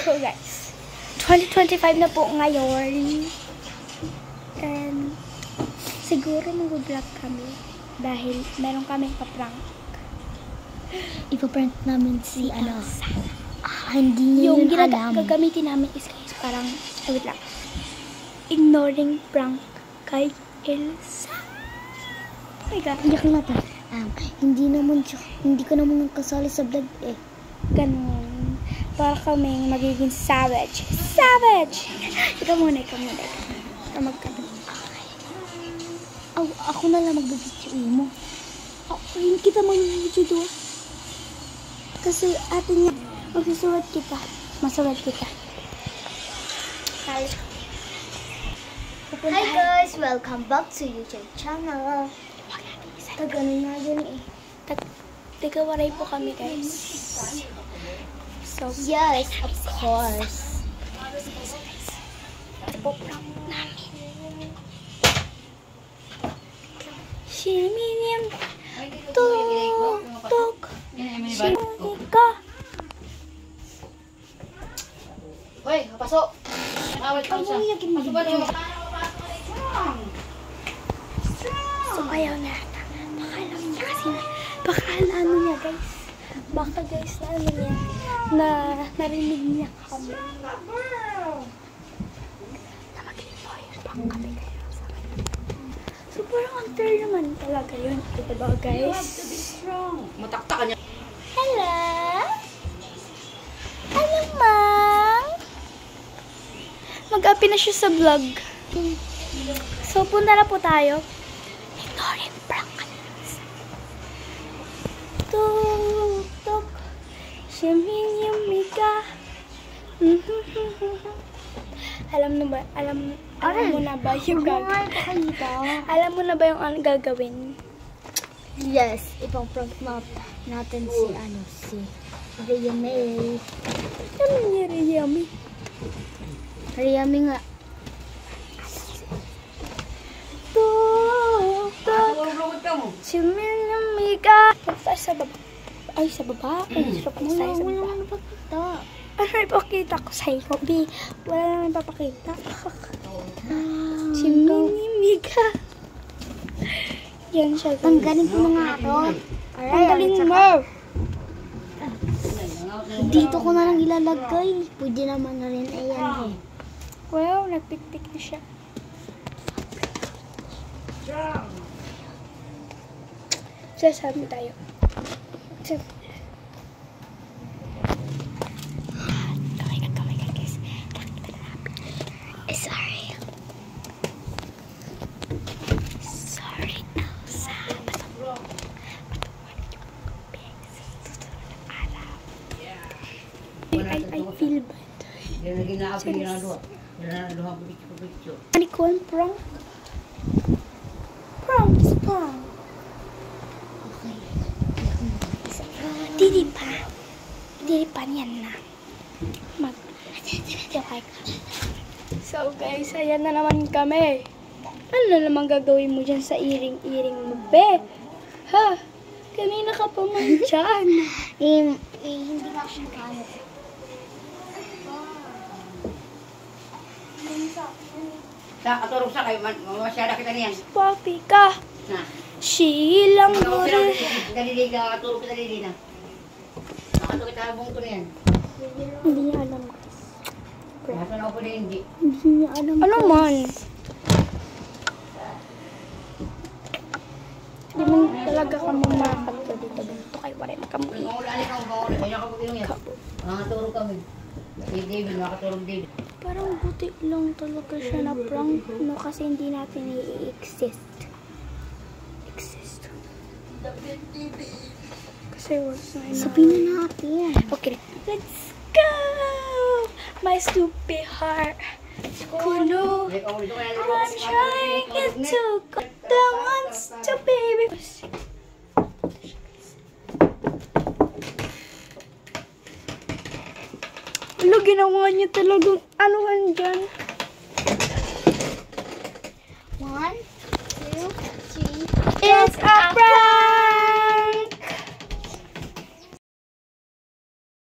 ko guys. 2025 na po ngayon. And siguro mag-vlog kami dahil meron kami pa-prank. Ipaprank namin si hindi niya Yung alam. gagamitin namin is guys, parang, wait lang. Ignoring prank kay Elsa. Oh my God. Hindi natin. Hindi ko naman kasali sa vlog eh. Ganun. Para kaming magiging savage. Savage! Ikaw muna. Ako na lang magbibidyo mo. Hindi kita mag-video doon. Kasi atin niya, magsusulat kita. Masulat kita. Hi guys! Welcome back to YouTube channel. Ganun na dyan eh. Tigawaray po kami guys. So, Yes, of course. po-prank namin. Shiminiam tuk Shimika. Hoy, pasok. Awit ka sa. Pasok ba niyo? So, ayaw na. Baka ano niya guys. Baka guys na ano niya. Na narinig niya kami. Na mag-invoice pa kami kayo sa akin. So, parang unfair naman talaga yun. Diba guys? Matakta ka niya. Hello? Ano mang? Mag-upin na siya sa vlog. So, punta na po tayo. Ignoring prank. Tuk. Shiminiumika. Alam mo na ba yung gagawin? Alam mo na ba yung gagawin? Yes, ipang-prank natin si Riyami. Ano niya, Riyami? Riyami nga. Tuk. Shiminiumika. Sa baba. Ay, sa baba? Ay, sarap na tayo sa baba. Ano ipakita ko sa'yo, Kobe? Wala naman papakita. Chimimika. Yan siya. Tanggalin ko mga ako. Tanggalin mo. Dito ko na lang ilalagay. Pwede naman na rin. Ayan. Wow, nagpikpik na siya. Sasabi tayo. Kamay guys. Sorry. Sorry, Elsa. I feel bad. Yan lagi na ako ginagawa. Yan na duha picture. Ano ko ang prank? Prank. Dilipan yan na. So guys, ayan na naman kami. Ano na naman gagawin mo dyan sa iring-iring mo, be? Ha? Kanina ka pa man dyan. Hindi nga siya kaya. Katurog sa kayo, masyada kita niyan. Papi ka. Na. Silang gore. Dalili ka, katurog kita dalili na. Nakaturog kita habang ito na yan. Hindi niya alam guys. Nasa na ako na hindi. Hindi niya alam. Ano man? Hindi mo talaga ka mamakal ko dito. Ganito kayo pa rin. Kamuin. Mangulali ka, mangulali. Kaya nakapagilong yan. Nakaturog kami. Si David, nakaturog David. Parang buti lang talaga siya na prank, no? Kasi hindi natin i-exist. Kasi what's na Sabihin na natin. Okay, let's go! My stupid heart. Kuno. I'm trying to cut the ones to baby. Ano, ginawa niya talagang anuhan dyan. 1, 2, 3. It's a prank!